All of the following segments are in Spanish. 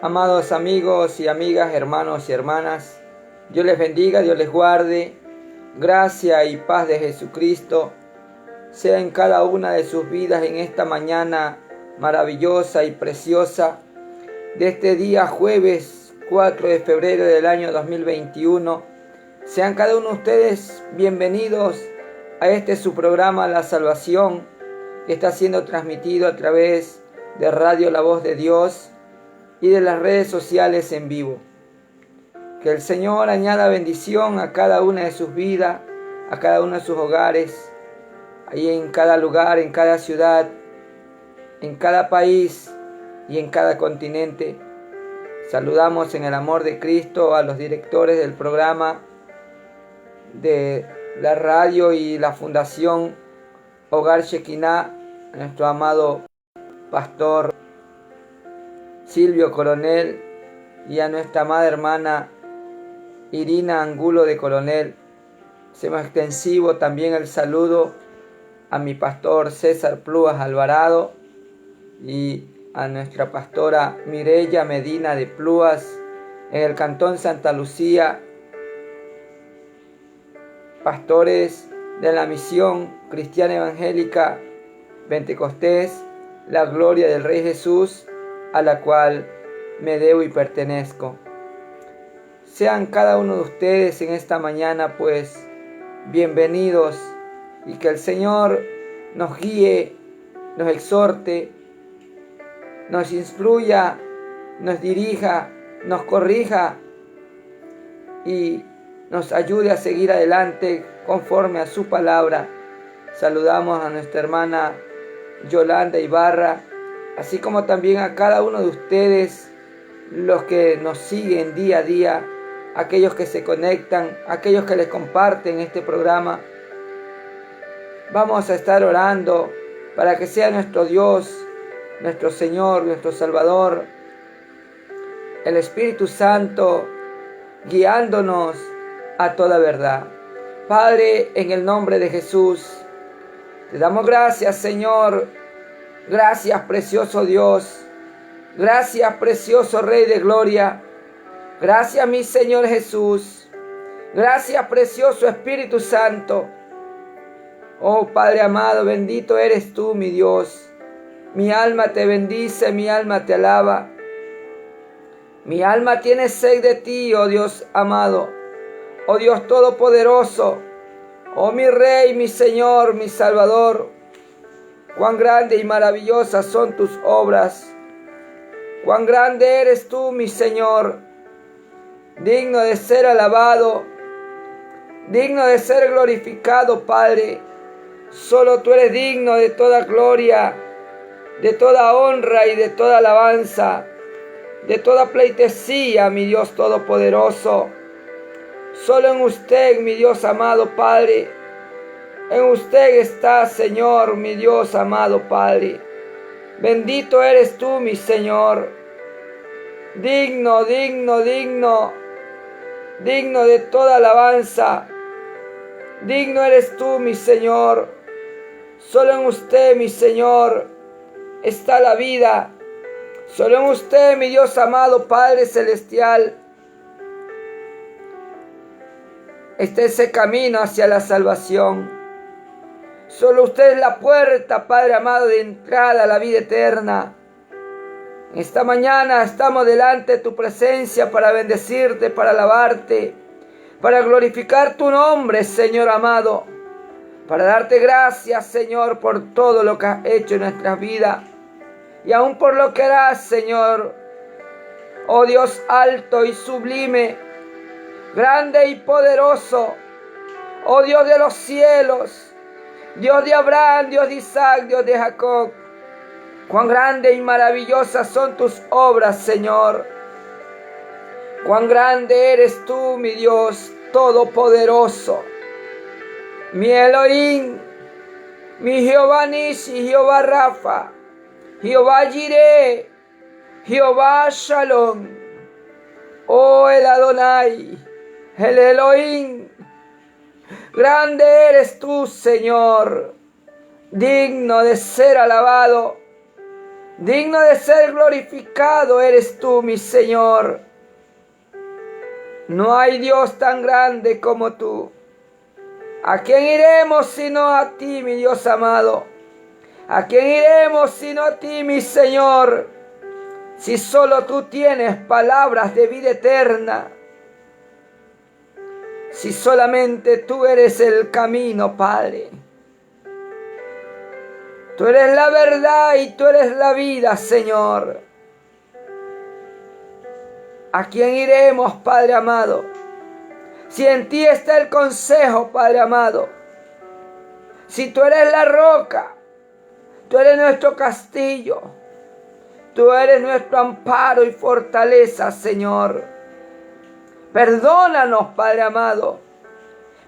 Amados amigos y amigas, hermanos y hermanas, Dios les bendiga, Dios les guarde. Gracia y paz de Jesucristo sea en cada una de sus vidas en esta mañana maravillosa y preciosa de este día jueves 4 de febrero del año 2021. Sean cada uno de ustedes bienvenidos a este su programa La Salvación, que está siendo transmitido a través de Radio La Voz de Dios y de las redes sociales en vivo. Que el Señor añada bendición a cada una de sus vidas, a cada uno de sus hogares, ahí en cada lugar, en cada ciudad, en cada país y en cada continente. Saludamos en el amor de Cristo a los directores del programa, de la radio y la fundación Hogar Shekinah, a nuestro amado pastor Silvio Coronel y a nuestra amada hermana Irina Angulo de Coronel. Hacemos extensivo también el saludo a mi pastor César Plúas Alvarado y a nuestra pastora Mireya Medina de Plúas en el Cantón Santa Lucía, pastores de la Misión Cristiana Evangélica Pentecostés, la Gloria del Rey Jesús, a la cual me debo y pertenezco. Sean cada uno de ustedes en esta mañana pues bienvenidos, y que el Señor nos guíe, nos exhorte, nos instruya, nos dirija, nos corrija y nos ayude a seguir adelante conforme a su palabra. Saludamos a nuestra hermana Yolanda Ibarra, así como también a cada uno de ustedes, los que nos siguen día a día, aquellos que se conectan, aquellos que les comparten este programa. Vamos a estar orando para que sea nuestro Dios, nuestro Señor, nuestro Salvador, el Espíritu Santo, guiándonos a toda verdad. Padre, en el nombre de Jesús, te damos gracias, Señor. Gracias, precioso Dios. Gracias, precioso Rey de Gloria. Gracias, mi Señor Jesús. Gracias, precioso Espíritu Santo. Oh Padre amado, bendito eres tú, mi Dios. Mi alma te bendice, mi alma te alaba. Mi alma tiene sed de ti, oh Dios amado. Oh Dios todopoderoso. Oh mi Rey, mi Señor, mi Salvador. Cuán grande y maravillosas son tus obras. Cuán grande eres tú, mi Señor. Digno de ser alabado. Digno de ser glorificado, Padre. Solo tú eres digno de toda gloria, de toda honra y de toda alabanza, de toda pleitesía, mi Dios todopoderoso. Solo en usted, mi Dios amado Padre, en usted está, Señor, mi Dios amado Padre. Bendito eres tú, mi Señor. Digno, digno, digno, digno de toda alabanza. Digno eres tú, mi Señor. Solo en usted, mi Señor, está la vida. Solo en usted, mi Dios amado Padre Celestial, está ese camino hacia la salvación. Solo usted es la puerta, Padre amado, de entrada a la vida eterna. Esta mañana estamos delante de tu presencia para bendecirte, para alabarte, para glorificar tu nombre, Señor amado, para darte gracias, Señor, por todo lo que has hecho en nuestras vidas y aún por lo que harás, Señor. Oh Dios alto y sublime, grande y poderoso, oh Dios de los cielos, Dios de Abraham, Dios de Isaac, Dios de Jacob. Cuán grande y maravillosas son tus obras, Señor. Cuán grande eres tú, mi Dios todopoderoso. Mi Elohim, mi Jehová Nisi, Jehová Rafa, Jehová Jireh, Jehová Shalom. Oh el Adonai, el Elohim. Grande eres tú, Señor, digno de ser alabado, Digno de ser glorificado eres tú, mi Señor. No hay Dios tan grande como tú. ¿A quién iremos sino a ti, mi Dios amado? ¿A quién iremos sino a ti, mi Señor? Si solo tú tienes palabras de vida eterna. Si solamente tú eres el camino, Padre. Tú eres la verdad y tú eres la vida, Señor. ¿A quién iremos, Padre amado? Si en ti está el consejo, Padre amado. Si tú eres la roca, tú eres nuestro castillo. Tú eres nuestro amparo y fortaleza, Señor. Perdónanos, Padre amado.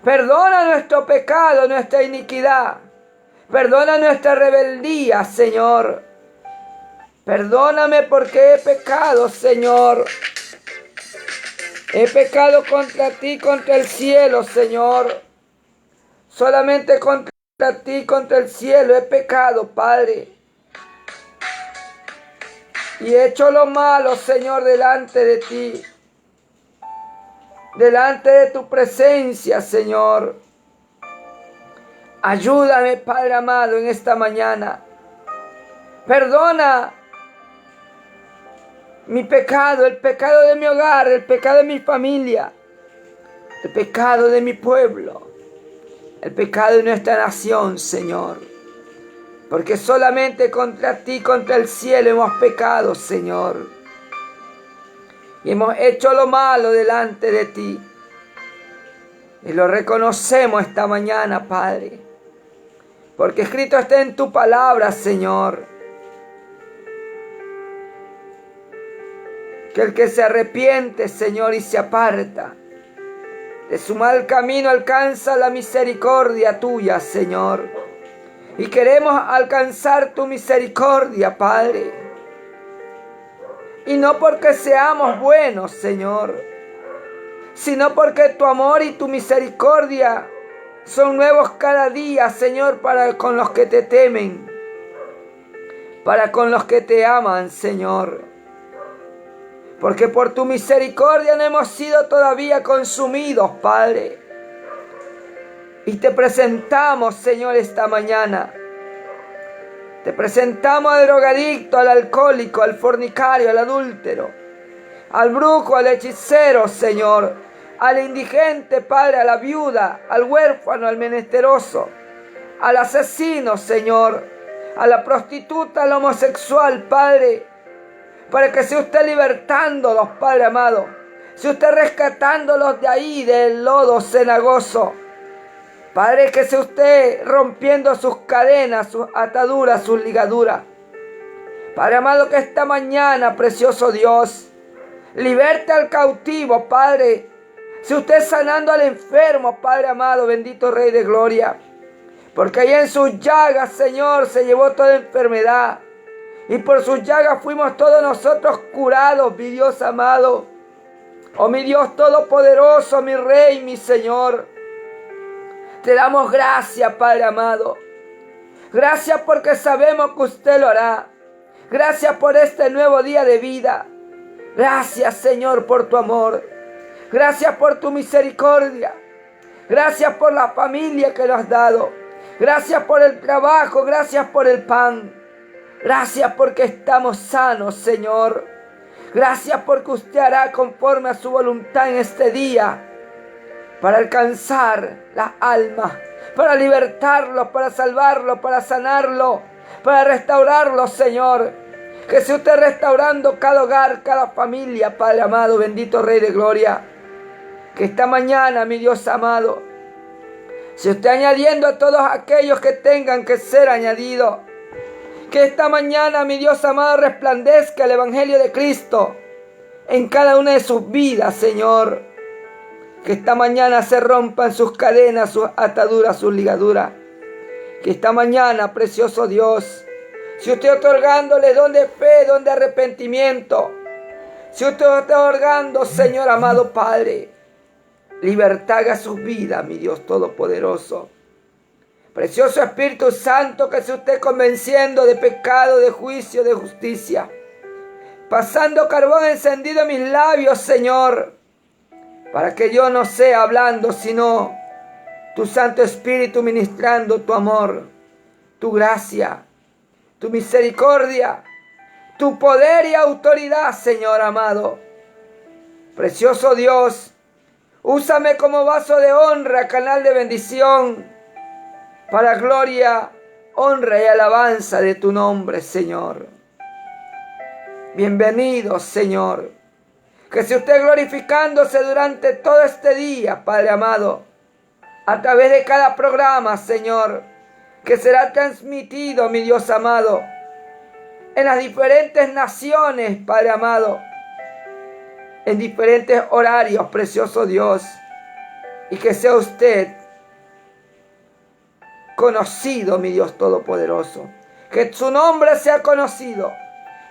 Perdona nuestro pecado, nuestra iniquidad. Perdona nuestra rebeldía, Señor. Perdóname porque he pecado, Señor. He pecado contra ti, contra el cielo, Señor. Solamente contra ti, contra el cielo he pecado, Padre. Y he hecho lo malo, Señor, delante de ti. Delante de tu presencia, Señor. Ayúdame, Padre amado, en esta mañana. Perdona mi pecado, el pecado de mi hogar, el pecado de mi familia, el pecado de mi pueblo, el pecado de nuestra nación, Señor. Porque solamente contra ti, contra el cielo hemos pecado, Señor. Y hemos hecho lo malo delante de ti. Y lo reconocemos esta mañana, Padre. Porque escrito está en tu palabra, Señor, que el que se arrepiente, Señor, y se aparta de su mal camino alcanza la misericordia tuya, Señor. Y queremos alcanzar tu misericordia, Padre. Y no porque seamos buenos, Señor, sino porque tu amor y tu misericordia son nuevos cada día, Señor, para con los que te temen, para con los que te aman, Señor. Porque por tu misericordia no hemos sido todavía consumidos, Padre. Y te presentamos, Señor, esta mañana. Te presentamos al drogadicto, al alcohólico, al fornicario, al adúltero, al brujo, al hechicero, Señor, al indigente, Padre, a la viuda, al huérfano, al menesteroso, al asesino, Señor, a la prostituta, al homosexual, Padre, para que sea usted libertándolos, Padre amado, sea usted rescatándolos de ahí, del lodo cenagoso. Padre, que sea usted rompiendo sus cadenas, sus ataduras, sus ligaduras. Padre amado, que esta mañana, precioso Dios, liberte al cautivo, Padre. Sea usted sanando al enfermo, Padre amado, bendito Rey de Gloria. Porque ahí en sus llagas, Señor, se llevó toda enfermedad. Y por sus llagas fuimos todos nosotros curados, mi Dios amado. Oh, mi Dios todopoderoso, mi Rey, mi Señor. Te damos gracias, Padre amado. Gracias porque sabemos que usted lo hará. Gracias por este nuevo día de vida. Gracias, Señor, por tu amor. Gracias por tu misericordia. Gracias por la familia que nos has dado. Gracias por el trabajo. Gracias por el pan. Gracias porque estamos sanos, Señor. Gracias porque usted hará conforme a su voluntad en este día, para alcanzar las almas, para libertarlos, para salvarlos, para sanarlos, para restaurarlos, Señor. Que sea usted restaurando cada hogar, cada familia, Padre amado, bendito Rey de Gloria. Que esta mañana, mi Dios amado, se esté añadiendo a todos aquellos que tengan que ser añadidos. Que esta mañana, mi Dios amado, resplandezca el Evangelio de Cristo en cada una de sus vidas, Señor. Que esta mañana se rompan sus cadenas, sus ataduras, sus ligaduras. Que esta mañana, precioso Dios, si usted otorgándole don de fe, don de arrepentimiento, si usted está otorgando, Señor amado Padre, libertad a sus vidas, mi Dios todopoderoso. Precioso Espíritu Santo, que se esté convenciendo de pecado, de juicio, de justicia. Pasando carbón encendido en mis labios, Señor, para que yo no sea hablando, sino tu Santo Espíritu ministrando tu amor, tu gracia, tu misericordia, tu poder y autoridad, Señor amado. Precioso Dios, úsame como vaso de honra, canal de bendición, para gloria, honra y alabanza de tu nombre, Señor. Bienvenido, Señor. Que se esté glorificándose durante todo este día, Padre amado, a través de cada programa, Señor, que será transmitido, mi Dios amado, en las diferentes naciones, Padre amado, en diferentes horarios, precioso Dios, y que sea usted conocido, mi Dios Todopoderoso. Que su nombre sea conocido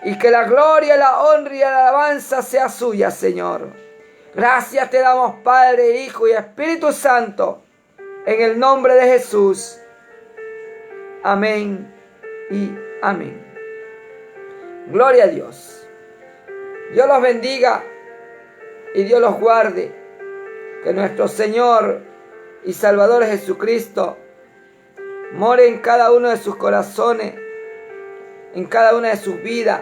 y que la gloria, la honra y la alabanza sea suya, Señor. Gracias te damos, Padre, Hijo y Espíritu Santo, en el nombre de Jesús. Amén y amén. Gloria a Dios. Dios los bendiga y Dios los guarde. Que nuestro Señor y Salvador Jesucristo more en cada uno de sus corazones, en cada una de sus vidas.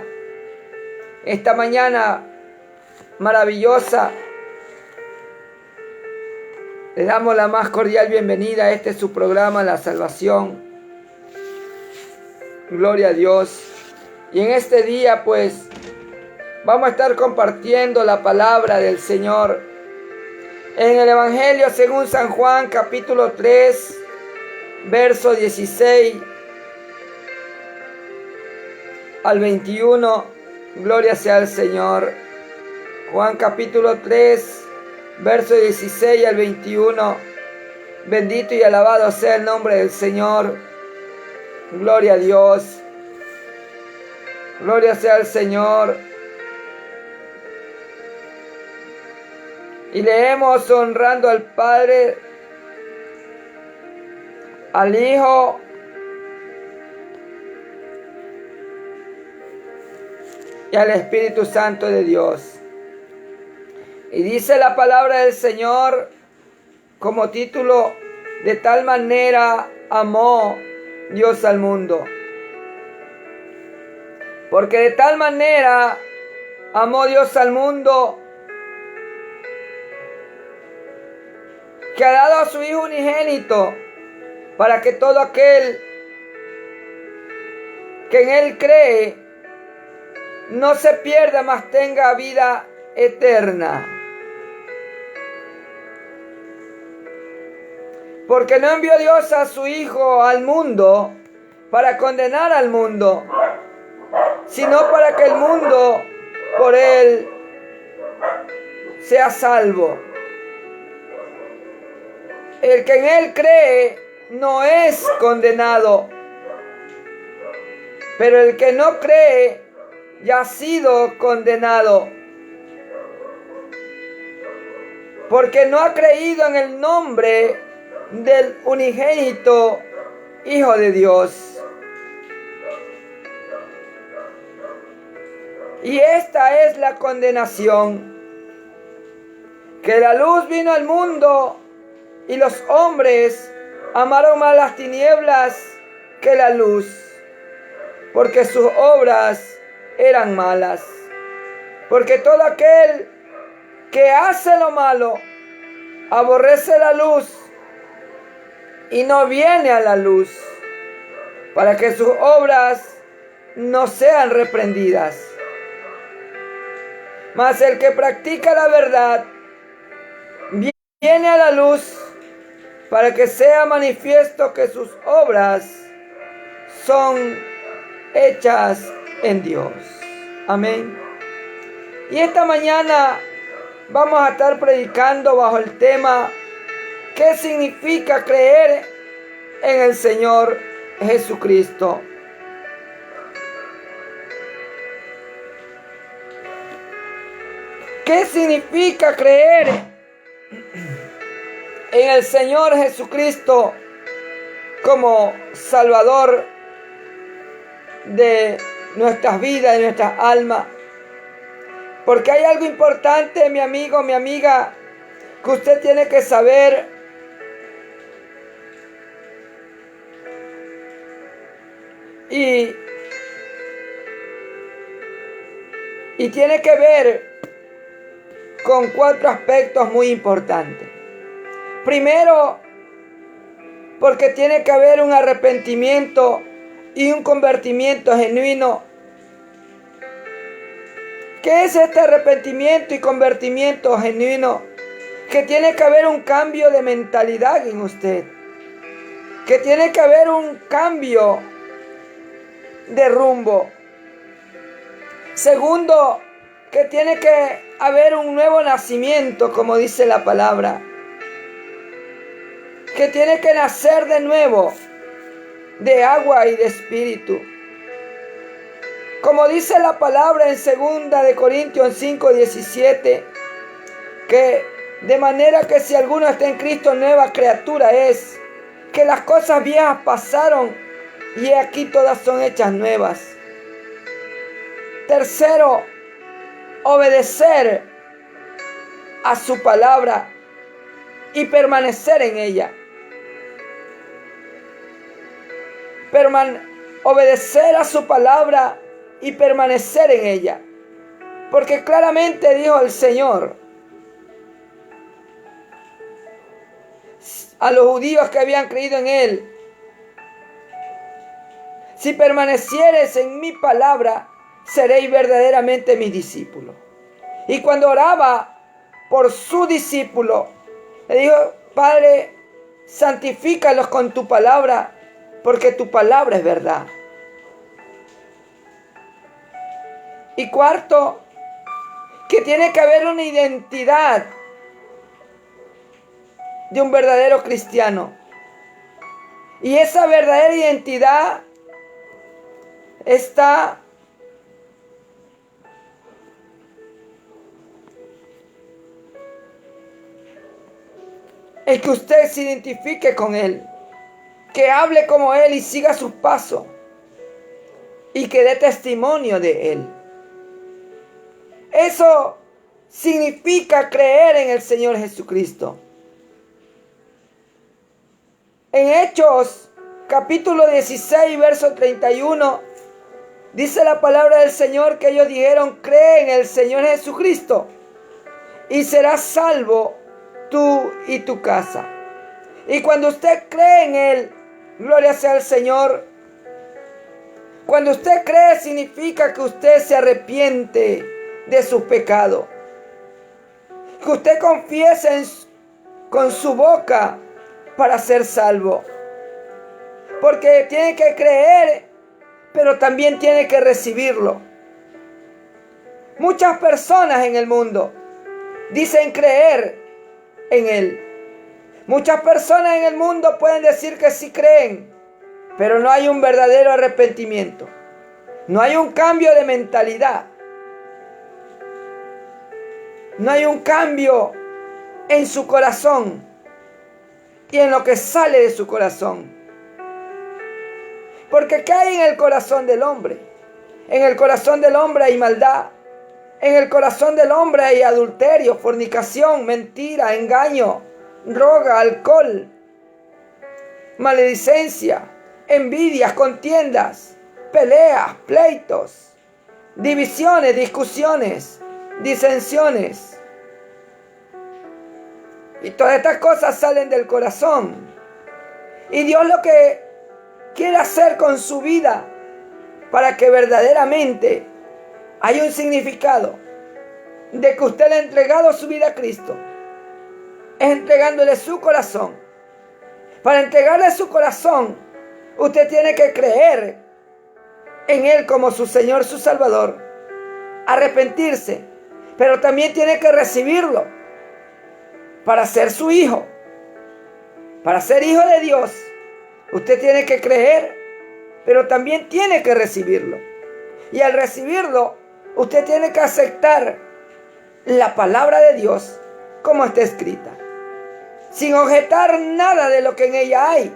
Esta mañana maravillosa, le damos la más cordial bienvenida a este su programa, La Salvación. Gloria a Dios. Y en este día, pues, vamos a estar compartiendo la palabra del Señor en el Evangelio según San Juan, capítulo 3, verso 16 al 21. Gloria sea al Señor. Juan capítulo 3, verso 16 al 21. Bendito y alabado sea el nombre del Señor. Gloria a Dios. Gloria sea al Señor. Y leemos honrando al Padre, al Hijo y al Espíritu Santo de Dios. Y dice la palabra del Señor como título: de tal manera amó Dios al mundo. Porque de tal manera amó Dios al mundo, que ha dado a su Hijo unigénito, para que todo aquel que en Él cree no se pierda, mas tenga vida eterna. Porque no envió Dios a su Hijo al mundo para condenar al mundo, sino para que el mundo por Él sea salvo. El que en Él cree no es condenado, pero el que no cree ya ha sido condenado, porque no ha creído en el nombre del unigénito Hijo de Dios. Y esta es la condenación, que la luz vino al mundo y los hombres amaron más las tinieblas que la luz, porque sus obras eran malas. Porque todo aquel que hace lo malo aborrece la luz y no viene a la luz, para que sus obras no sean reprendidas. Mas el que practica la verdad viene a la luz, para que sea manifiesto que sus obras son hechas en Dios. Amén. Y esta mañana vamos a estar predicando bajo el tema: ¿qué significa creer en el Señor Jesucristo? ¿Qué significa creer en el Señor Jesucristo? como Salvador de nuestras vidas, de nuestras almas. Porque hay algo importante, mi amigo, mi amiga, que usted tiene que saber. Y tiene que ver con 4 aspectos muy importantes. Primero, porque tiene que haber un arrepentimiento y un convertimiento genuino. ¿Qué es este arrepentimiento y convertimiento genuino? Que tiene que haber un cambio de mentalidad en usted. Que tiene que haber un cambio de rumbo. Segundo, que tiene que haber un nuevo nacimiento, como dice la palabra. Que tiene que nacer de nuevo, de agua y de espíritu. Como dice la palabra en 2 de Corintios 5:17, que de manera que si alguno está en Cristo, nueva criatura es, que las cosas viejas pasaron y he aquí todas son hechas nuevas. Tercero, obedecer a su palabra y permanecer en ella. Obedecer a su palabra y permanecer en ella. Porque claramente dijo el Señor a los judíos que habían creído en Él: si permaneciereis en mi palabra, seréis verdaderamente mis discípulos. Y cuando oraba por su discípulo, le dijo: Padre, santifícalos con tu palabra, porque tu palabra es verdad. Y cuarto, que tiene que haber una identidad de un verdadero cristiano. Y esa verdadera identidad está en que usted se identifique con Él, que hable como Él y siga sus pasos, y que dé testimonio de Él. Eso significa creer en el Señor Jesucristo. En Hechos, capítulo 16, verso 31, dice la palabra del Señor que ellos dijeron: cree en el Señor Jesucristo y serás salvo tú y tu casa. Y cuando usted cree en Él, gloria sea al Señor. Cuando usted cree, significa que usted se arrepiente de sus pecados. Que usted confiese con su boca para ser salvo. Porque tiene que creer, pero también tiene que recibirlo. Muchas personas en el mundo dicen creer en Él. Muchas personas en el mundo pueden decir que sí creen, pero no hay un verdadero arrepentimiento. No hay un cambio de mentalidad. No hay un cambio en su corazón y en lo que sale de su corazón. Porque ¿qué hay en el corazón del hombre? En el corazón del hombre hay maldad. En el corazón del hombre hay adulterio, fornicación, mentira, engaño, droga, alcohol, maledicencia, envidias, contiendas, peleas, pleitos, divisiones, discusiones, disensiones. Y todas estas cosas salen del corazón. Y Dios lo que quiere hacer con su vida para que verdaderamente haya un significado de que usted le ha entregado su vida a Cristo, es entregándole su corazón. Para entregarle su corazón, usted tiene que creer en Él como su Señor, su Salvador, arrepentirse, pero también tiene que recibirlo para ser su hijo. Para ser hijo de Dios, usted tiene que creer, pero también tiene que recibirlo. Y al recibirlo, usted tiene que aceptar la palabra de Dios como está escrita, sin objetar nada de lo que en ella hay,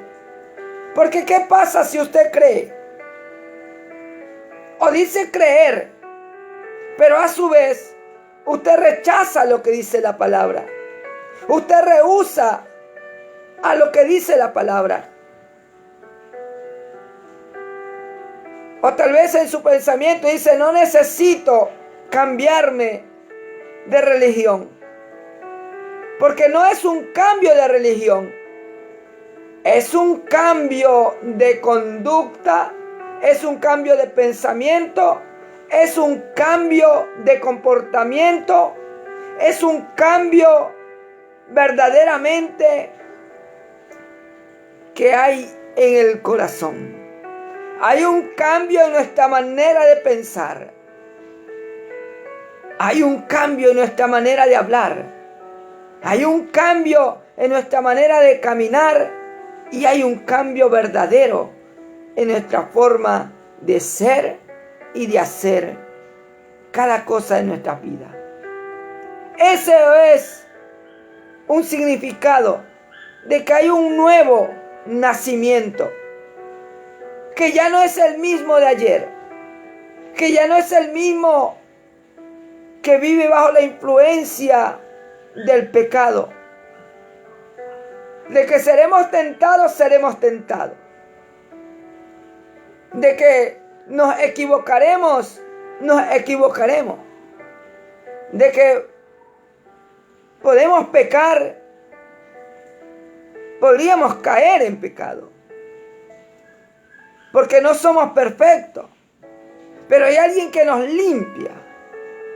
Porque ¿qué pasa si usted cree? O dice creer, pero a su vez usted rechaza lo que dice la palabra. Usted rehúsa a lo que dice la palabra. O tal vez en su pensamiento dice, no necesito cambiarme de religión. Porque no es un cambio de religión. Es un cambio de conducta. Es un cambio de pensamiento. Es un cambio de comportamiento. Es un cambio verdaderamente que hay en el corazón. Hay un cambio en nuestra manera de pensar. Hay un cambio en nuestra manera de hablar. Hay un cambio en nuestra manera de caminar. Y hay un cambio verdadero en nuestra forma de ser y de hacer cada cosa en nuestra vida. Ese es un significado de que hay un nuevo nacimiento, que ya no es el mismo de ayer, que ya no es el mismo que vive bajo la influencia del pecado. De que seremos tentados. De que nos equivocaremos. De que podemos pecar. Podríamos caer en pecado. Porque no somos perfectos. Pero hay alguien que nos limpia.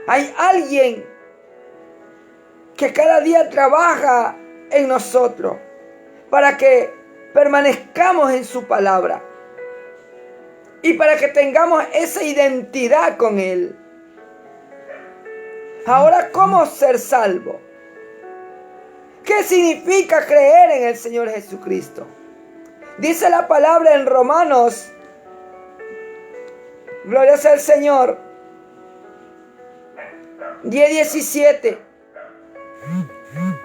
Hay alguien que cada día trabaja en nosotros para que permanezcamos en su palabra y para que tengamos esa identidad con Él. Ahora, ¿cómo ser salvo? ¿Qué significa creer en el Señor Jesucristo? Dice la palabra en Romanos, gloria sea al Señor, 10:17,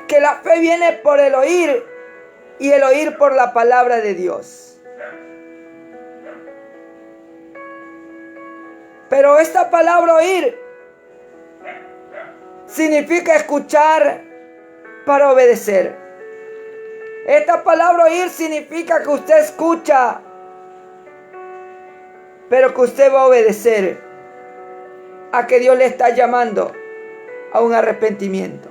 que la fe viene por el oír y el oír por la palabra de Dios. Pero esta palabra oír significa escuchar para obedecer. Esta palabra oír significa que usted escucha, pero que usted va a obedecer a que Dios le está llamando a un arrepentimiento.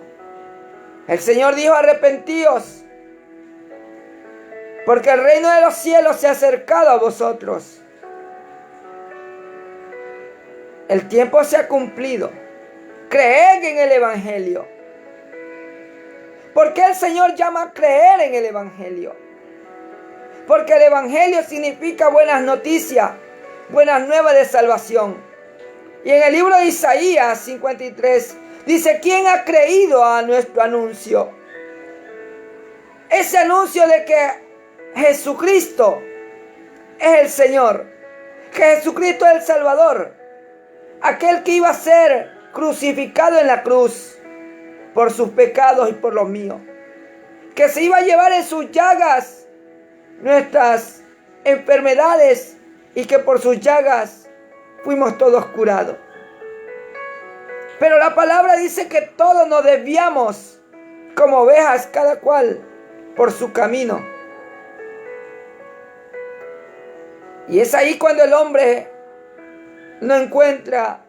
El Señor dijo: arrepentíos, porque el reino de los cielos se ha acercado a vosotros. El tiempo se ha cumplido. Creed en el Evangelio. ¿Por qué el Señor llama a creer en el Evangelio? Porque el Evangelio significa buenas noticias, buenas nuevas de salvación. Y en el libro de Isaías 53 dice: ¿quién ha creído a nuestro anuncio? Ese anuncio de que Jesucristo es el Señor, que Jesucristo es el Salvador, aquel que iba a ser crucificado en la cruz por sus pecados y por los míos, que se iba a llevar en sus llagas nuestras enfermedades y que por sus llagas fuimos todos curados. Pero la palabra dice que todos nos desviamos como ovejas, cada cual por su camino. Y es ahí cuando el hombre no encuentra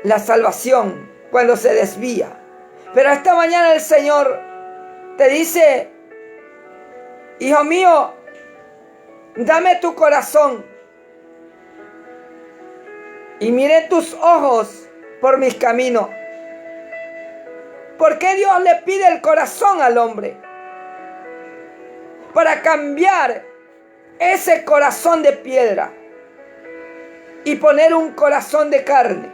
la salvación, cuando se desvía. Pero esta mañana el Señor te dice: hijo mío, dame tu corazón y mire tus ojos por mis caminos. ¿Por qué Dios le pide el corazón al hombre? Para cambiar ese corazón de piedra y poner un corazón de carne.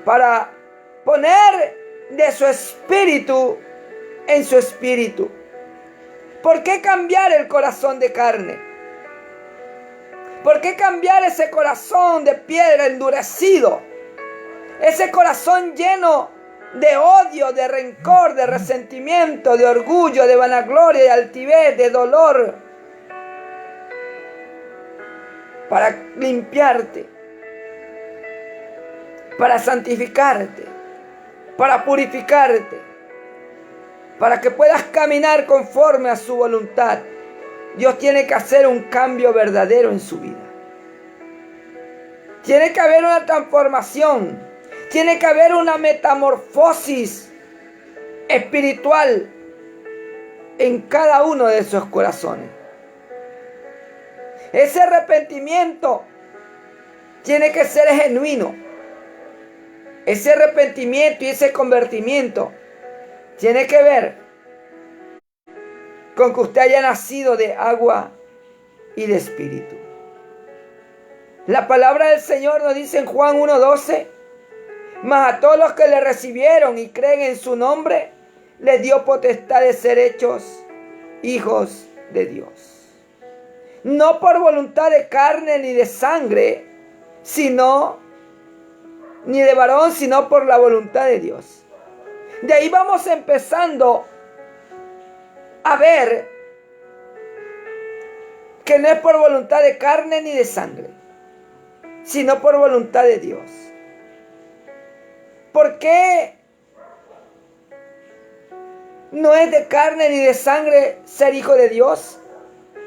Para poner de su espíritu en su espíritu. ¿Por qué cambiar el corazón de carne? ¿Por qué cambiar ese corazón de piedra endurecido? Ese corazón lleno de odio, de rencor, de resentimiento, de orgullo, de vanagloria, de altivez, de dolor, para limpiarte, para santificarte, para purificarte, para que puedas caminar conforme a su voluntad. Dios tiene que hacer un cambio verdadero en su vida. Tiene que haber una transformación. Tiene que haber una metamorfosis espiritual en cada uno de esos corazones. Ese arrepentimiento tiene que ser genuino. Ese arrepentimiento y ese convertimiento tiene que ver con que usted haya nacido de agua y de espíritu. La palabra del Señor nos dice en Juan 1:12: mas a todos los que le recibieron y creen en su nombre, les dio potestad de ser hechos hijos de Dios. No por voluntad de carne ni de sangre, ni de varón, sino por la voluntad de Dios. De ahí vamos empezando a ver que no es por voluntad de carne ni de sangre, sino por voluntad de Dios. ¿Por qué no es de carne ni de sangre ser hijo de Dios?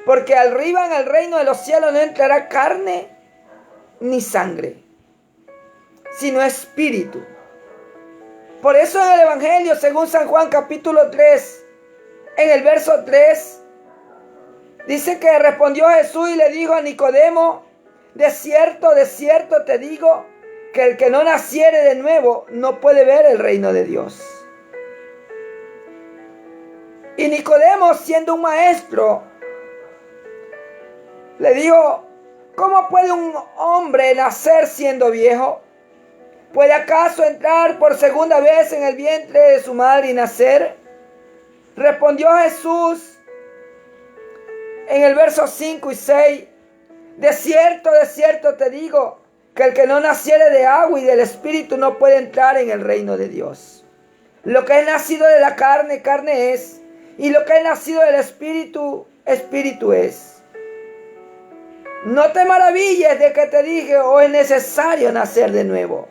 Porque arriba en el reino de los cielos no entrará carne ni sangre, sino espíritu. Por eso en el Evangelio, según San Juan capítulo 3, en el verso 3, dice que respondió Jesús y le dijo a Nicodemo: de cierto te digo, que el que no naciere de nuevo no puede ver el reino de Dios. Y Nicodemo, siendo un maestro, le dijo: ¿cómo puede un hombre nacer siendo viejo? ¿Puede acaso entrar por segunda vez en el vientre de su madre y nacer? Respondió Jesús en el verso 5 y 6: de cierto te digo, que el que no naciere de agua y del Espíritu no puede entrar en el reino de Dios. Lo que es nacido de la carne, carne es, y lo que es nacido del Espíritu, Espíritu es. No te maravilles de que te dije: oh, es necesario nacer de nuevo.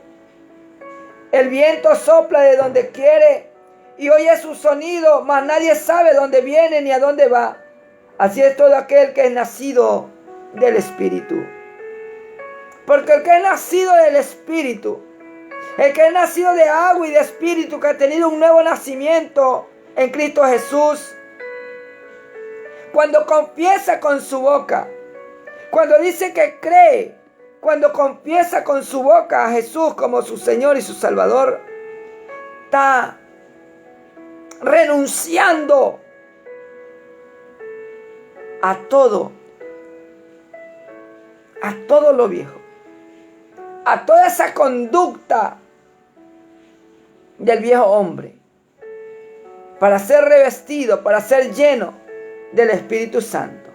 El viento sopla de donde quiere y oye su sonido, mas nadie sabe dónde viene ni a dónde va. Así es todo aquel que es nacido del Espíritu. Porque el que es nacido del Espíritu, el que es nacido de agua y de Espíritu, que ha tenido un nuevo nacimiento en Cristo Jesús, cuando confiesa con su boca, cuando dice que cree, cuando confiesa con su boca a Jesús como su Señor y su Salvador, está renunciando a todo lo viejo, a toda esa conducta del viejo hombre, para ser revestido, para ser lleno del Espíritu Santo.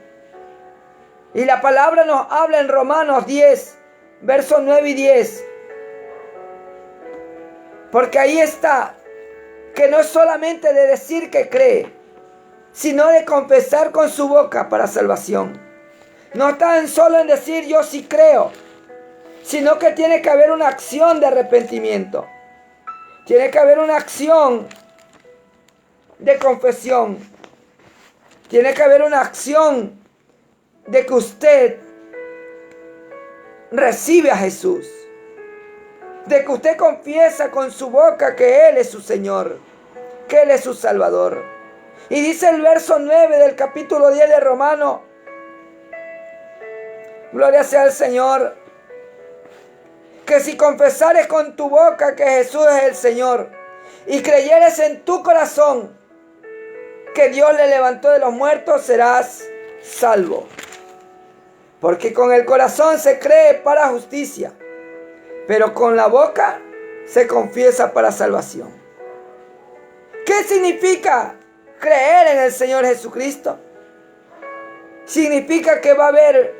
Y la palabra nos habla en Romanos 10, versos 9 y 10. Porque ahí está, que no es solamente de decir que cree, sino de confesar con su boca para salvación. No está en solo en decir yo sí creo, sino que tiene que haber una acción de arrepentimiento. Tiene que haber una acción de confesión. Tiene que haber una acción de que usted recibe a Jesús. De que usted confiesa con su boca que Él es su Señor, que Él es su Salvador. Y dice el verso 9 del capítulo 10 de Romanos: gloria sea al Señor, que si confesares con tu boca que Jesús es el Señor y creyeres en tu corazón que Dios le levantó de los muertos, serás salvo. Porque con el corazón se cree para justicia, pero con la boca se confiesa para salvación. ¿Qué significa creer en el Señor Jesucristo? Significa que va a haber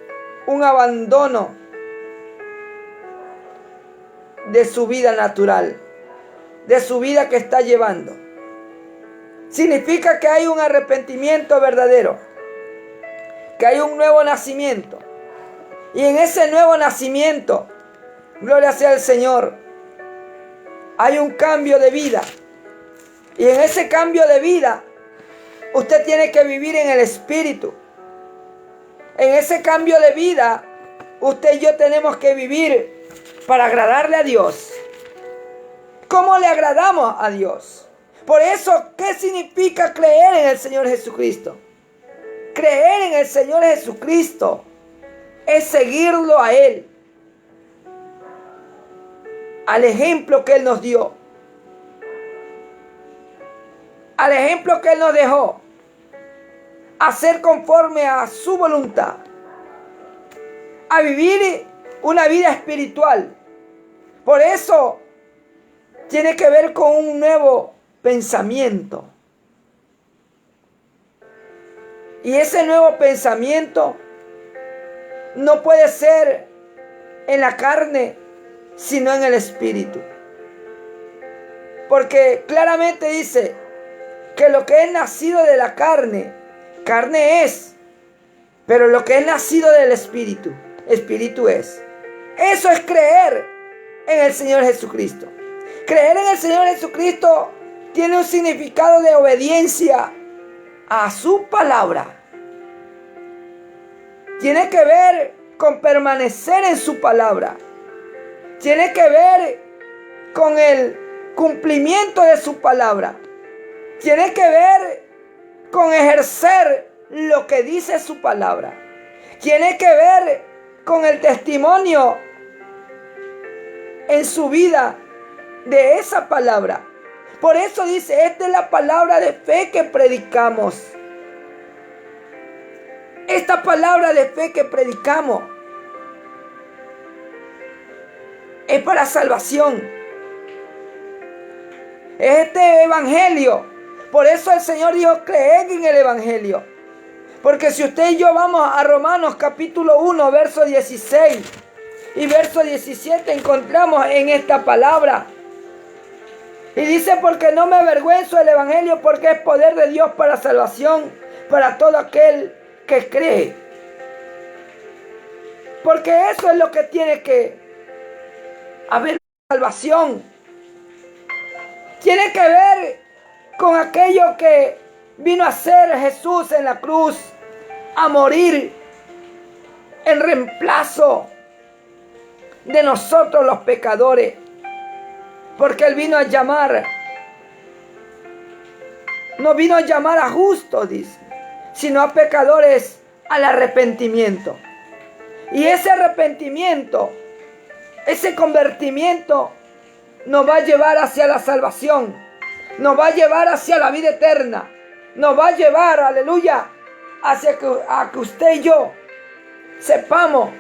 un abandono de su vida natural, de su vida que está llevando. Significa que hay un arrepentimiento verdadero, que hay un nuevo nacimiento. Y en ese nuevo nacimiento, gloria sea al Señor, hay un cambio de vida. Y en ese cambio de vida, usted tiene que vivir en el Espíritu. En ese cambio de vida, usted y yo tenemos que vivir para agradarle a Dios. ¿Cómo le agradamos a Dios? Por eso, ¿qué significa creer en el Señor Jesucristo? Creer en el Señor Jesucristo es seguirlo a Él, al ejemplo que Él nos dio, al ejemplo que Él nos dejó, hacer conforme a su voluntad, a vivir una vida espiritual. Por eso tiene que ver con un nuevo pensamiento. Y ese nuevo pensamiento no puede ser en la carne, sino en el Espíritu. Porque claramente dice que lo que es nacido de la carne, carne es. Pero lo que es nacido del Espíritu, Espíritu es. Eso es creer en el Señor Jesucristo. Creer en el Señor Jesucristo tiene un significado de obediencia a su palabra. Tiene que ver con permanecer en su palabra. Tiene que ver con el cumplimiento de su palabra. Tiene que ver con ejercer lo que dice su palabra. Tiene que ver con el testimonio en su vida de esa palabra. Por eso dice, esta es la palabra de fe que predicamos. Esta palabra de fe que predicamos es para salvación. Este evangelio. Por eso el Señor dijo, creed en el evangelio. Porque si usted y yo vamos a Romanos capítulo 1, verso 16 y verso 17, encontramos en esta palabra. Y dice, porque no me avergüenzo del evangelio, porque es poder de Dios para salvación, para todo aquel que cree. Porque eso es lo que tiene que haber, salvación. Tiene que ver con aquello que vino a hacer Jesús en la cruz, a morir en reemplazo de nosotros los pecadores. Porque Él vino a llamar, no vino a llamar a justos, dice, sino a pecadores al arrepentimiento. Y ese arrepentimiento, ese convertimiento nos va a llevar hacia la salvación, nos va a llevar hacia la vida eterna, nos va a llevar, aleluya, hacia que usted y yo sepamos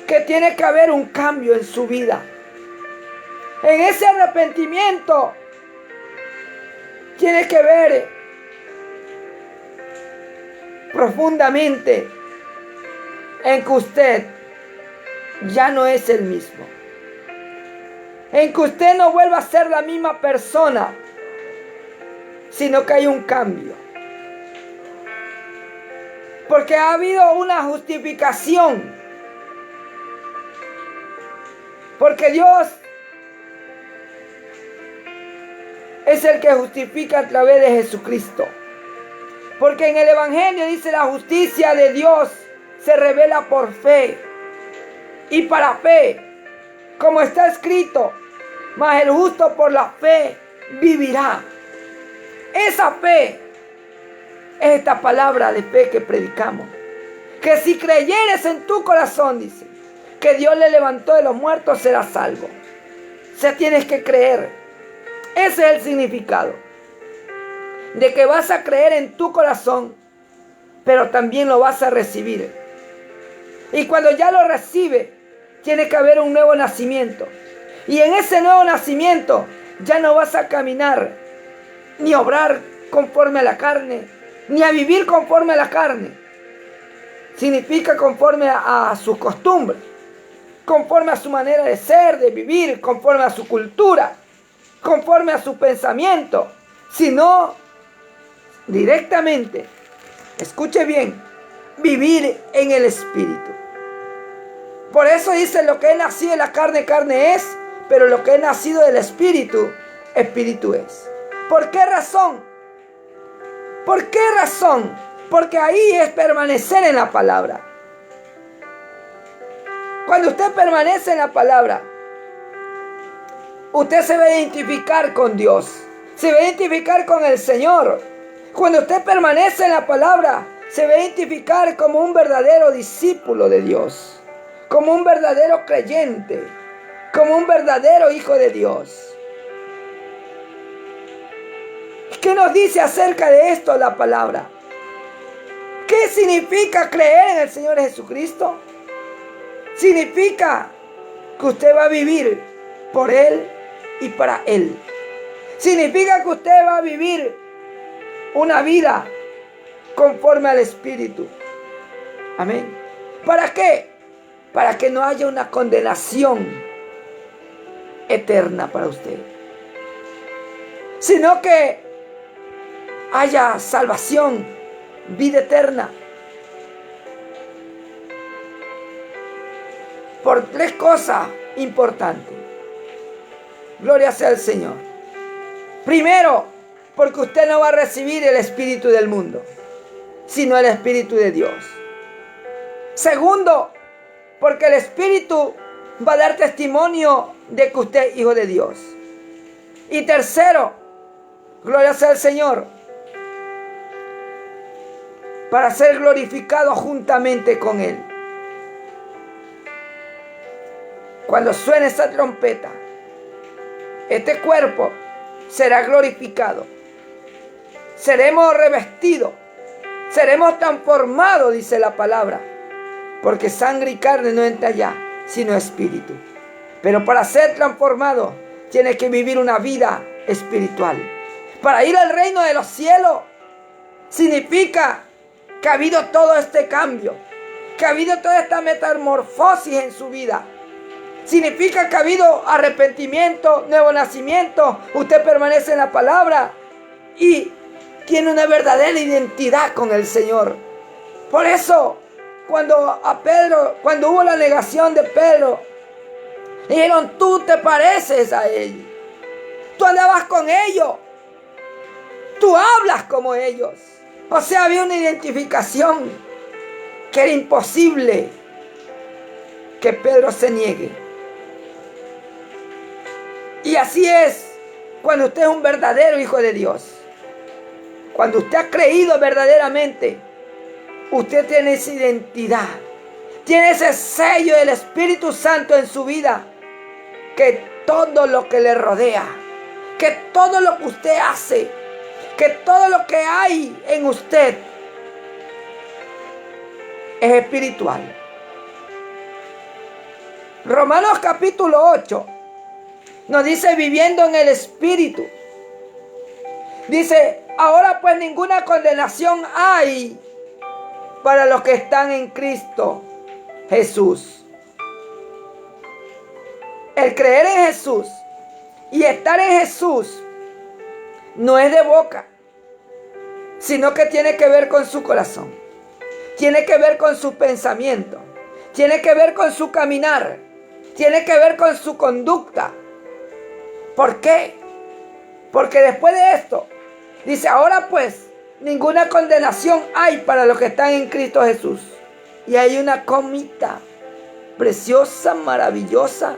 que tiene que haber un cambio en su vida. En ese arrepentimiento tiene que ver profundamente en que usted ya no es el mismo. En que usted no vuelva a ser la misma persona, sino que hay un cambio. Porque ha habido una justificación. Porque Dios es el que justifica a través de Jesucristo. Porque en el Evangelio dice, la justicia de Dios se revela por fe y para fe, como está escrito, mas el justo por la fe vivirá. Esa fe es esta palabra de fe que predicamos. Que si creyeres en tu corazón, dice, que Dios le levantó de los muertos, serás salvo. O sea, tienes que creer. Ese es el significado. De que vas a creer en tu corazón, pero también lo vas a recibir. Y cuando ya lo recibe, tiene que haber un nuevo nacimiento. Y en ese nuevo nacimiento ya no vas a caminar, ni a obrar conforme a la carne, ni a vivir conforme a la carne. Significa conforme a sus costumbres, conforme a su manera de ser, de vivir, conforme a su cultura. conforme a su pensamiento, sino directamente, escuche bien, vivir en el Espíritu. Por eso dice, lo que es nacido de la carne, carne es, pero lo que es nacido del Espíritu, Espíritu es. ¿Por qué razón? ¿Por qué razón? Porque ahí es permanecer en la palabra. Cuando usted permanece en la palabra, usted se va a identificar con Dios, se va a identificar con el Señor. Cuando usted permanece en la palabra, se va a identificar como un verdadero discípulo de Dios, como un verdadero creyente, como un verdadero hijo de Dios. ¿Qué nos dice acerca de esto la palabra? ¿Qué significa creer en el Señor Jesucristo? Significa que usted va a vivir por Él y para Él. Significa que usted va a vivir una vida conforme al Espíritu. Amén. ¿Para qué? Para que no haya una condenación eterna para usted, sino que haya salvación, vida eterna. Por tres cosas importantes. Gloria sea al Señor. Primero, porque usted no va a recibir el espíritu del mundo, sino el Espíritu de Dios. Segundo, porque el Espíritu va a dar testimonio de que usted es hijo de Dios. Y tercero, gloria sea al Señor, para ser glorificado juntamente con Él. Cuando suene esa trompeta, este cuerpo será glorificado. Seremos revestidos, seremos transformados, dice la palabra, porque sangre y carne no entra allá, sino espíritu. Pero para ser transformado, tiene que vivir una vida espiritual. Para ir al reino de los cielos, significa que ha habido todo este cambio, que ha habido toda esta metamorfosis en su vida. Significa que ha habido arrepentimiento, nuevo nacimiento. Usted permanece en la palabra y tiene una verdadera identidad con el Señor. Por eso, cuando hubo la negación de Pedro, dijeron: tú te pareces a ellos, tú andabas con ellos, tú hablas como ellos. O sea, había una identificación que era imposible que Pedro se niegue. Y así es cuando usted es un verdadero hijo de Dios. Cuando usted ha creído verdaderamente, usted tiene esa identidad, tiene ese sello del Espíritu Santo en su vida, que todo lo que le rodea, que todo lo que usted hace, que todo lo que hay en usted es espiritual. Romanos capítulo 8 nos dice: viviendo en el Espíritu. Dice: ahora pues ninguna condenación hay para los que están en Cristo Jesús. El creer en Jesús y estar en Jesús no es de boca, sino que tiene que ver con su corazón, tiene que ver con su pensamiento, tiene que ver con su caminar, tiene que ver con su conducta. ¿Por qué? Porque después de esto, dice: ahora pues, ninguna condenación hay para los que están en Cristo Jesús. Y hay una comita preciosa, maravillosa,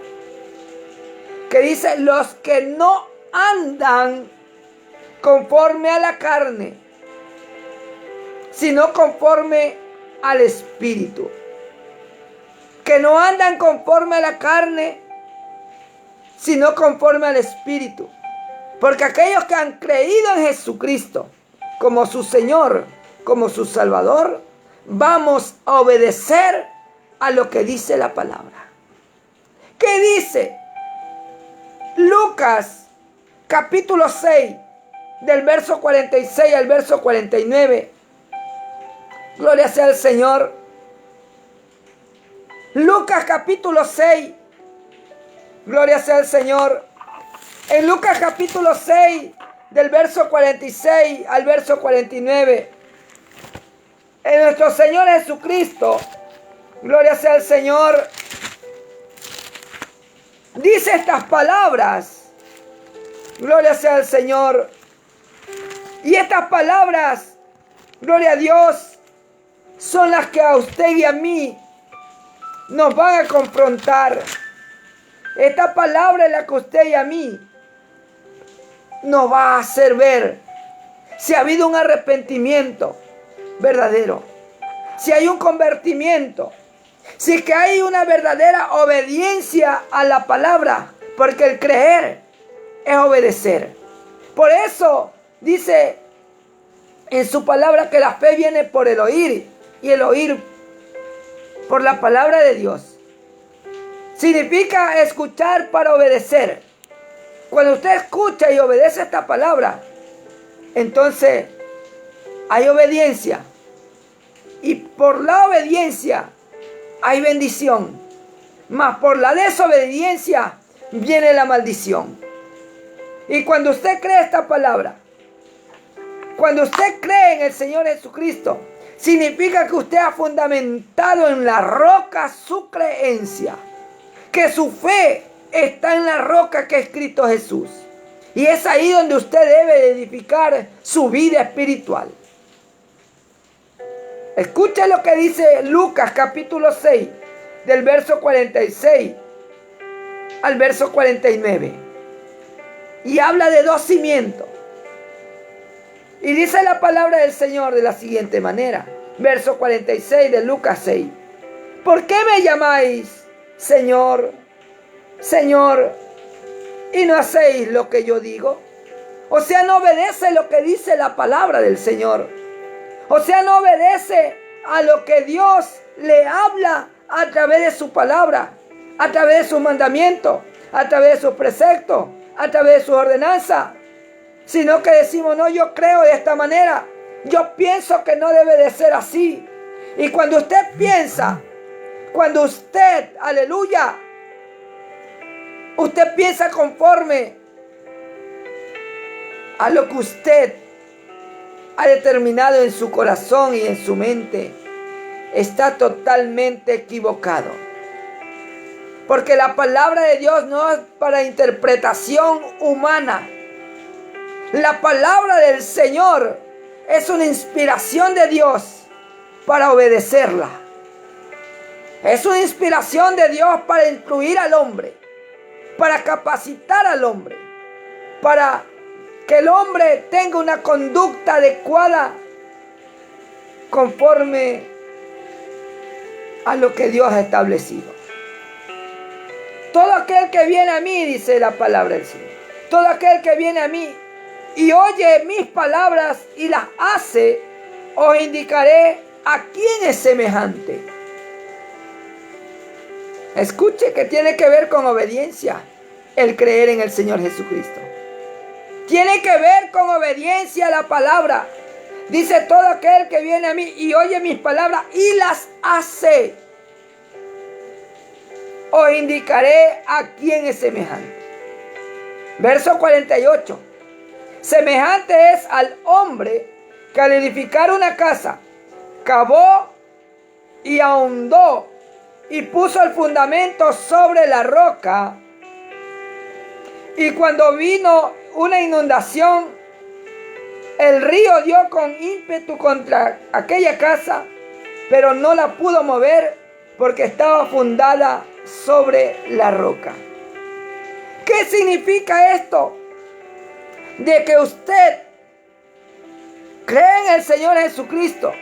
que dice: los que no andan conforme a la carne, sino conforme al Espíritu. Que no andan conforme a la carne, sino conforme al Espíritu. Porque aquellos que han creído en Jesucristo como su Señor, como su Salvador, vamos a obedecer a lo que dice la palabra. ¿Qué dice? Lucas capítulo 6, del verso 46 al verso 49. Gloria sea al Señor. Lucas capítulo 6. Gloria sea al Señor. En Lucas capítulo 6, del verso 46 al verso 49, en nuestro Señor Jesucristo, gloria sea al Señor, dice estas palabras, gloria sea al Señor, y estas palabras, gloria a Dios, son las que a usted y a mí nos van a confrontar. Esta palabra es la que a usted y a mí nos va a hacer ver si ha habido un arrepentimiento verdadero, si hay un convertimiento, si es que hay una verdadera obediencia a la palabra, porque el creer es obedecer. Por eso dice en su palabra que la fe viene por el oír y el oír por la palabra de Dios. Significa escuchar para obedecer. Cuando usted escucha y obedece esta palabra, entonces hay obediencia. Y por la obediencia hay bendición. Mas por la desobediencia viene la maldición. Y cuando usted cree esta palabra, cuando usted cree en el Señor Jesucristo, significa que usted ha fundamentado en la roca su creencia. Que su fe está en la roca que es Cristo Jesús. Y es ahí donde usted debe edificar su vida espiritual. Escuche lo que dice Lucas capítulo 6, del verso 46 al verso 49. Y habla de dos cimientos. Y dice la palabra del Señor de la siguiente manera. Verso 46 de Lucas 6. ¿Por qué me llamáis Señor, Señor, y no hacéis lo que yo digo? O sea, no obedece lo que dice la palabra del Señor. O sea, no obedece a lo que Dios le habla a través de su palabra, a través de sus mandamientos, a través de sus preceptos, a través de sus ordenanzas. Sino que decimos, no, yo creo de esta manera. Yo pienso que no debe de ser así. Y cuando usted piensa, cuando usted, aleluya, usted piensa conforme a lo que usted ha determinado en su corazón y en su mente, está totalmente equivocado. Porque la palabra de Dios no es para interpretación humana. La palabra del Señor es una inspiración de Dios para obedecerla. Es una inspiración de Dios para instruir al hombre, para capacitar al hombre, para que el hombre tenga una conducta adecuada conforme a lo que Dios ha establecido. Todo aquel que viene a mí, dice la palabra del Señor, todo aquel que viene a mí y oye mis palabras y las hace, os indicaré a quién es semejante. Escuche que tiene que ver con obediencia el creer en el Señor Jesucristo. Tiene que ver con obediencia a la palabra. Dice, todo aquel que viene a mí y oye mis palabras y las hace, os indicaré a quién es semejante. Verso 48. Semejante es al hombre que al edificar una casa, cavó y ahondó y puso el fundamento sobre la roca. Y cuando vino una inundación, el río dio con ímpetu contra aquella casa, pero no la pudo mover porque estaba fundada sobre la roca. ¿Qué significa esto? De que usted cree en el Señor Jesucristo.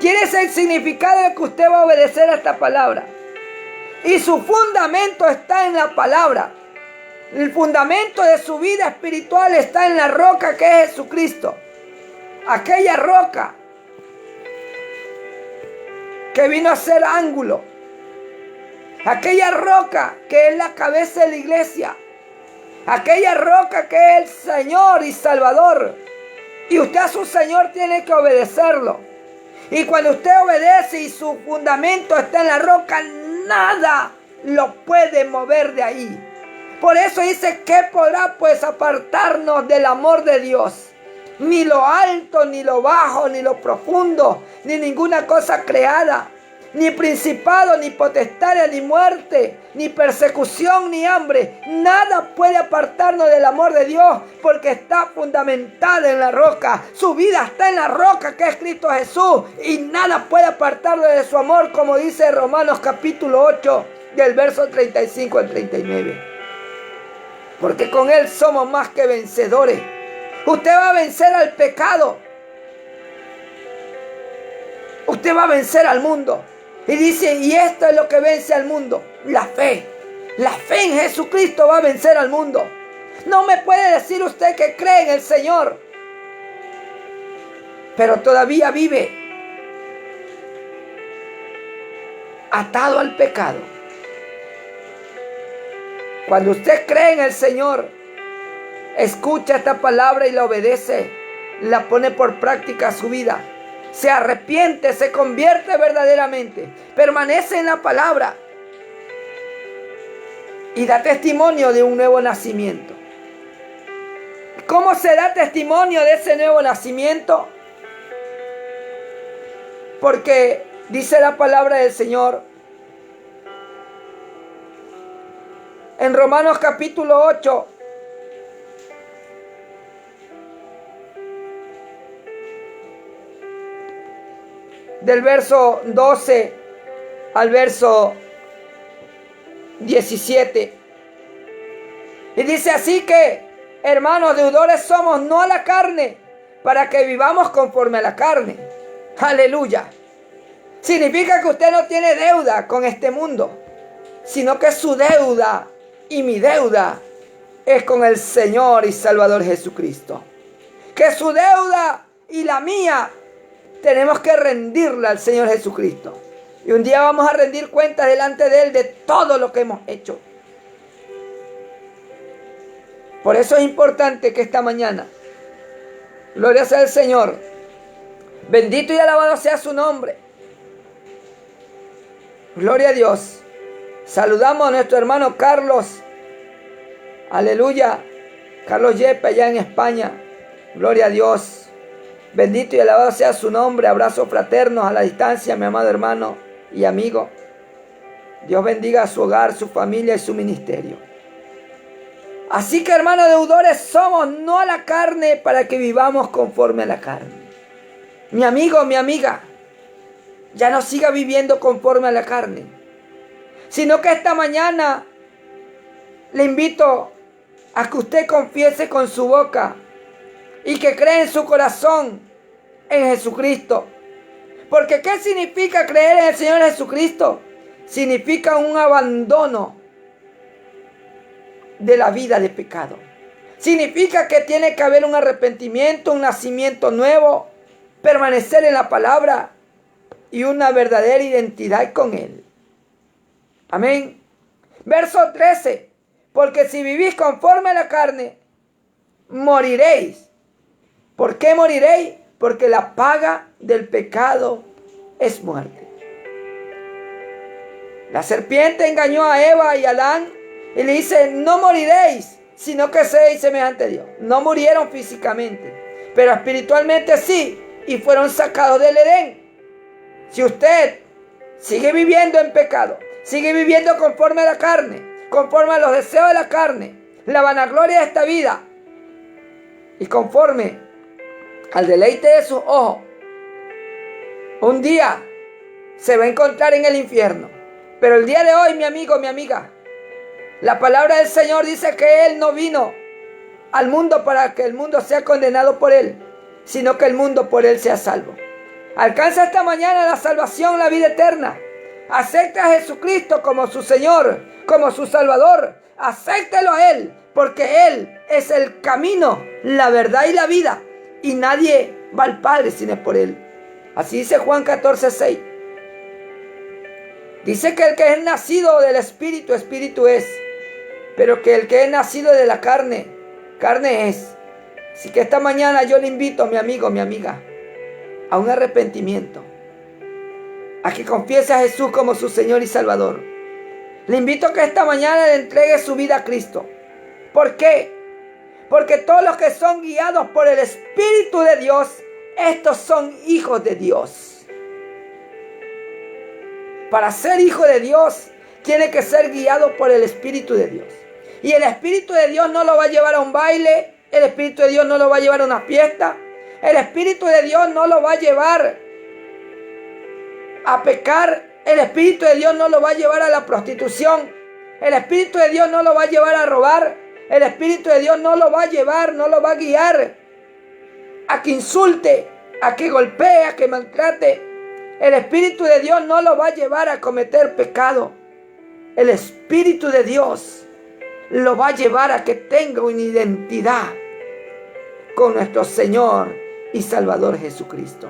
¿Quién es el significado de que usted va a obedecer a esta palabra? Y su fundamento está en la palabra. El fundamento de su vida espiritual está en la roca que es Jesucristo. Aquella roca que vino a ser ángulo. Aquella roca que es la cabeza de la iglesia. Aquella roca que es el Señor y Salvador. Y usted a su Señor tiene que obedecerlo. Y cuando usted obedece y su fundamento está en la roca, nada lo puede mover de ahí. Por eso dice, ¿qué podrá pues apartarnos del amor de Dios? Ni lo alto, ni lo bajo, ni lo profundo, ni ninguna cosa creada, ni principado, ni potestad, ni muerte, ni persecución, ni hambre. Nada puede apartarnos del amor de Dios, porque está fundamentada en la roca. Su vida está en la roca que es Cristo Jesús, y nada puede apartarnos de su amor, como dice Romanos capítulo 8, del verso 35 al 39. Porque con Él somos más que vencedores. Usted va a vencer al pecado. Usted va a vencer al mundo. Y dice, y esto es lo que vence al mundo, la fe. La fe en Jesucristo va a vencer al mundo. No me puede decir usted que cree en el Señor, pero todavía vive atado al pecado. Cuando usted cree en el Señor, escucha esta palabra y la obedece, la pone por práctica a su vida, se arrepiente, se convierte verdaderamente, permanece en la palabra y da testimonio de un nuevo nacimiento. ¿Cómo se da testimonio de ese nuevo nacimiento? Porque dice la palabra del Señor en Romanos capítulo 8, del verso 12 al verso 17. Y dice, así que, hermanos, deudores somos no a la carne, para que vivamos conforme a la carne. Aleluya. Significa que usted no tiene deuda con este mundo, sino que su deuda y mi deuda es con el Señor y Salvador Jesucristo. Que su deuda y la mía tenemos que rendirla al Señor Jesucristo. Y un día vamos a rendir cuentas delante de Él de todo lo que hemos hecho. Por eso es importante que esta mañana, gloria sea al Señor, bendito y alabado sea su nombre. Gloria a Dios. Saludamos a nuestro hermano Carlos. Aleluya. Carlos Yepe allá en España. Gloria a Dios. Bendito y alabado sea su nombre. Abrazos fraternos a la distancia, mi amado hermano y amigo. Dios bendiga a su hogar, su familia y su ministerio. Así que, hermanos deudores, somos no a la carne para que vivamos conforme a la carne. Mi amigo, mi amiga, ya no siga viviendo conforme a la carne, sino que esta mañana le invito a que usted confiese con su boca y que cree en su corazón en Jesucristo. Porque ¿qué significa creer en el Señor Jesucristo? Significa un abandono de la vida de pecado. Significa que tiene que haber un arrepentimiento, un nacimiento nuevo, permanecer en la palabra y una verdadera identidad con Él. Amén. Verso 13. Porque si vivís conforme a la carne, moriréis. ¿Por qué moriréis? Porque la paga del pecado es muerte. La serpiente engañó a Eva y a Adán y le dice, no moriréis, sino que seréis semejante a Dios. No murieron físicamente, pero espiritualmente sí, y fueron sacados del Edén. Si usted sigue viviendo en pecado, sigue viviendo conforme a la carne, conforme a los deseos de la carne, la vanagloria de esta vida, y conforme al deleite de sus ojos, un día se va a encontrar en el infierno. Pero el día de hoy, mi amigo, mi amiga, la palabra del Señor dice que Él no vino al mundo para que el mundo sea condenado por Él, sino que el mundo por Él sea salvo. Alcanza esta mañana la salvación, la vida eterna. Acepta a Jesucristo como su Señor, como su Salvador. Acéptelo a Él, porque Él es el camino, la verdad y la vida. Y nadie va al Padre si no es por Él. Así dice Juan 14:6. Dice que el que es nacido del Espíritu, Espíritu es. Pero que el que es nacido de la carne, carne es. Así que esta mañana yo le invito, mi amigo, mi amiga, a un arrepentimiento. A que confiese a Jesús como su Señor y Salvador. Le invito a que esta mañana le entregue su vida a Cristo. ¿Por qué? Porque todos los que son guiados por el Espíritu de Dios, estos son hijos de Dios. Para ser hijo de Dios, tiene que ser guiado por el Espíritu de Dios. Y el Espíritu de Dios no lo va a llevar a un baile. El Espíritu de Dios no lo va a llevar a una fiesta. El Espíritu de Dios no lo va a llevar a pecar. El Espíritu de Dios no lo va a llevar a la prostitución. El Espíritu de Dios no lo va a llevar a robar. El Espíritu de Dios no lo va a llevar, no lo va a guiar a que insulte, a que golpee, a que maltrate. El Espíritu de Dios no lo va a llevar a cometer pecado. El Espíritu de Dios lo va a llevar a que tenga una identidad con nuestro Señor y Salvador Jesucristo.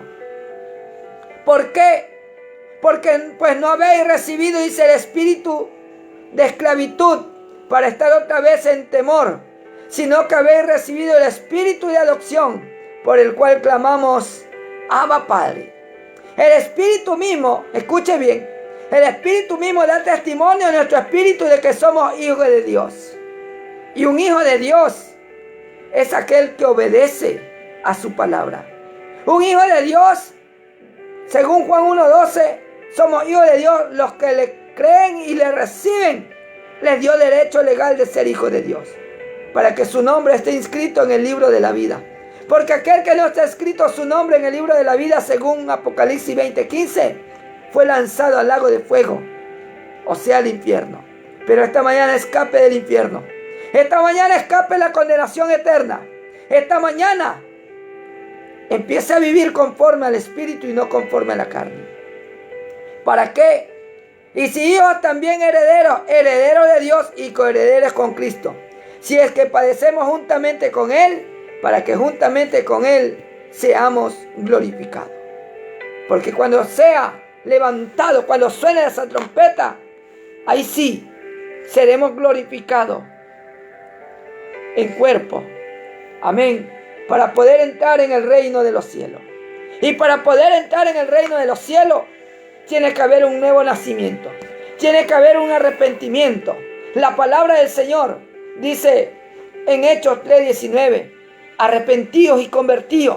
¿Por qué? Porque pues no habéis recibido, dice, el espíritu de esclavitud para estar otra vez en temor, sino que habéis recibido el espíritu de adopción, por el cual clamamos, Abba Padre. El Espíritu mismo, escuche bien, el Espíritu mismo da testimonio a nuestro espíritu de que somos hijos de Dios. Y un hijo de Dios es aquel que obedece a su palabra. Un hijo de Dios, según Juan 1:12, somos hijos de Dios, los que le creen y le reciben, les dio derecho legal de ser hijos de Dios, para que su nombre esté inscrito en el libro de la vida. Porque aquel que no está escrito su nombre en el libro de la vida, según Apocalipsis 20:15, fue lanzado al lago de fuego, o sea, al infierno. Pero esta mañana escape del infierno. Esta mañana escape de la condenación eterna. Esta mañana empiece a vivir conforme al Espíritu y no conforme a la carne. ¿Para qué? Y si hijos, también herederos, herederos de Dios y coherederos con Cristo, si es que padecemos juntamente con Él, para que juntamente con Él seamos glorificados. Porque cuando sea levantado, cuando suene esa trompeta, ahí sí seremos glorificados en cuerpo. Amén. Para poder entrar en el reino de los cielos. Y para poder entrar en el reino de los cielos, tiene que haber un nuevo nacimiento. Tiene que haber un arrepentimiento. La palabra del Señor dice en Hechos 3:19, arrepentíos y convertíos,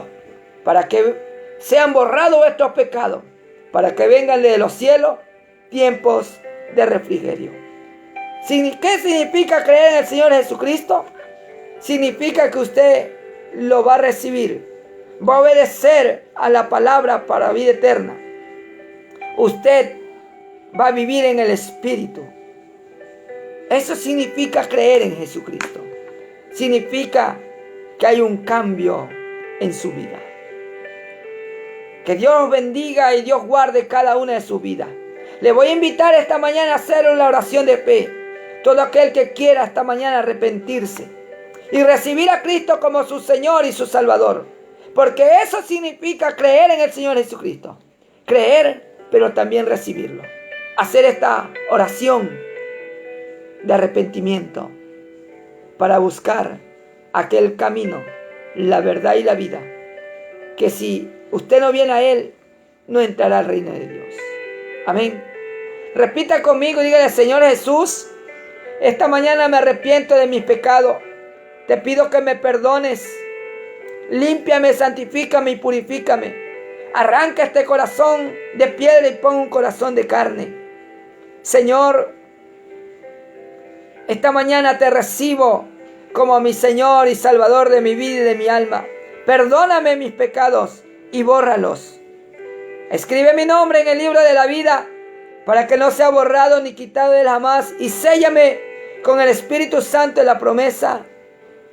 para que sean borrados vuestros pecados, para que vengan de los cielos tiempos de refrigerio. ¿Qué significa creer en el Señor Jesucristo? Significa que usted lo va a recibir, va a obedecer a la palabra para vida eterna. Usted va a vivir en el Espíritu. Eso significa creer en Jesucristo. Significa que hay un cambio en su vida. Que Dios bendiga y Dios guarde cada una de sus vidas. Le voy a invitar esta mañana a hacer una oración de fe. Todo aquel que quiera esta mañana arrepentirse y recibir a Cristo como su Señor y su Salvador. Porque eso significa creer en el Señor Jesucristo. Creer, pero también recibirlo. Hacer esta oración de arrepentimiento para buscar aquel camino, la verdad y la vida, que si usted no viene a Él, no entrará al reino de Dios. Amén. Repita conmigo y dígale, Señor Jesús, esta mañana me arrepiento de mis pecados. Te pido que me perdones. Límpiame, santifícame y purifícame. Arranca este corazón de piedra y pon un corazón de carne. Señor, esta mañana te recibo como mi Señor y Salvador de mi vida y de mi alma. Perdóname mis pecados y bórralos. Escribe mi nombre en el libro de la vida para que no sea borrado ni quitado de él jamás, y séllame con el Espíritu Santo de la promesa.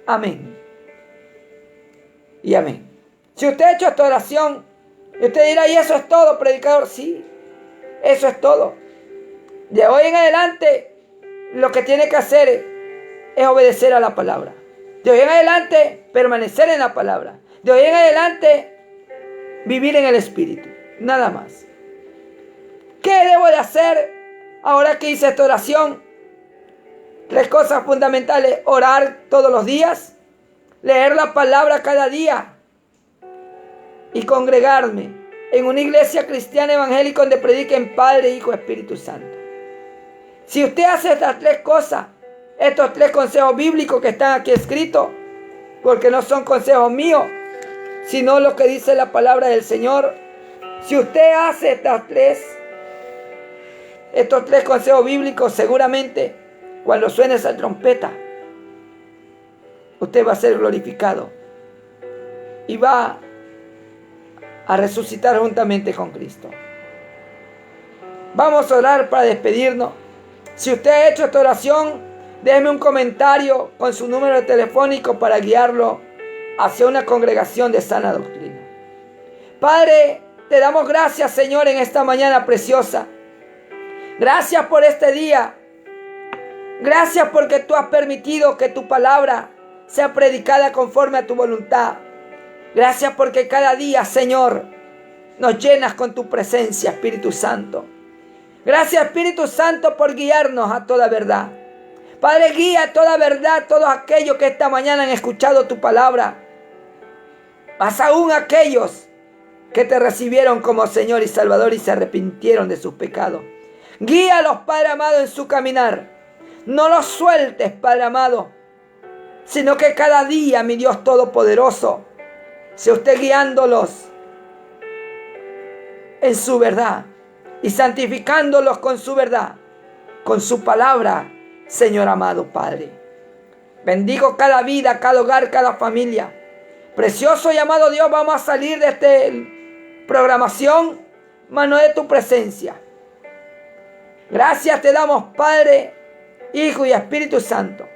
Amén. Y amén. Si usted ha hecho esta oración, y usted dirá, ¿y eso es todo, predicador? Sí, eso es todo. De hoy en adelante, lo que tiene que hacer es obedecer a la palabra. De hoy en adelante, permanecer en la palabra. De hoy en adelante, vivir en el Espíritu. Nada más. ¿Qué debo de hacer ahora que hice esta oración? 3 cosas fundamentales: orar todos los días, leer la palabra cada día y congregarme en una iglesia cristiana evangélica donde prediquen Padre, Hijo, Espíritu Santo. Si usted hace estas tres cosas, estos tres consejos bíblicos que están aquí escritos, porque no son consejos míos, sino lo que dice la palabra del Señor. Si usted hace estos tres consejos bíblicos, seguramente cuando suene esa trompeta, usted va a ser glorificado y va a resucitar juntamente con Cristo. Vamos a orar para despedirnos. Si usted ha hecho esta oración, déjeme un comentario con su número telefónico para guiarlo hacia una congregación de sana doctrina. Padre, te damos gracias, Señor, en esta mañana preciosa. Gracias por este día. Gracias porque tú has permitido que tu palabra sea predicada conforme a tu voluntad. Gracias porque cada día, Señor, nos llenas con tu presencia, Espíritu Santo. Gracias, Espíritu Santo, por guiarnos a toda verdad. Padre, guía a toda verdad todos aquellos que esta mañana han escuchado tu palabra. Más aún aquellos que te recibieron como Señor y Salvador y se arrepintieron de sus pecados. Guíalos, Padre amado, en su caminar. No los sueltes, Padre amado, sino que cada día, mi Dios Todopoderoso, sea usted guiándolos en su verdad y santificándolos con su verdad, con su palabra, Señor amado Padre. Bendigo cada vida, cada hogar, cada familia. Precioso y amado Dios, vamos a salir de esta programación, mano de tu presencia. Gracias te damos, Padre, Hijo y Espíritu Santo.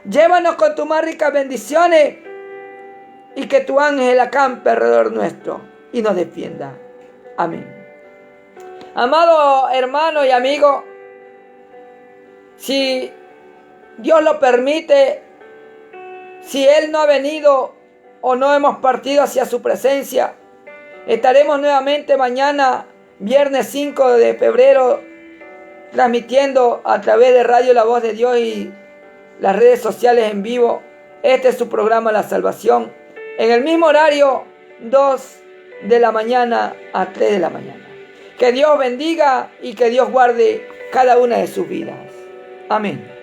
Llévanos con tus más ricas bendiciones y que tu ángel acampe alrededor nuestro y nos defienda. Amén. Amado hermano y amigo, si Dios lo permite, si Él no ha venido o no hemos partido hacia su presencia, estaremos nuevamente mañana, viernes 5 de febrero, transmitiendo a través de Radio La Voz de Dios y las redes sociales en vivo. Este es su programa La Salvación, en el mismo horario, 2 de la mañana a 3 de la mañana. Que Dios bendiga y que Dios guarde cada una de sus vidas. Amén.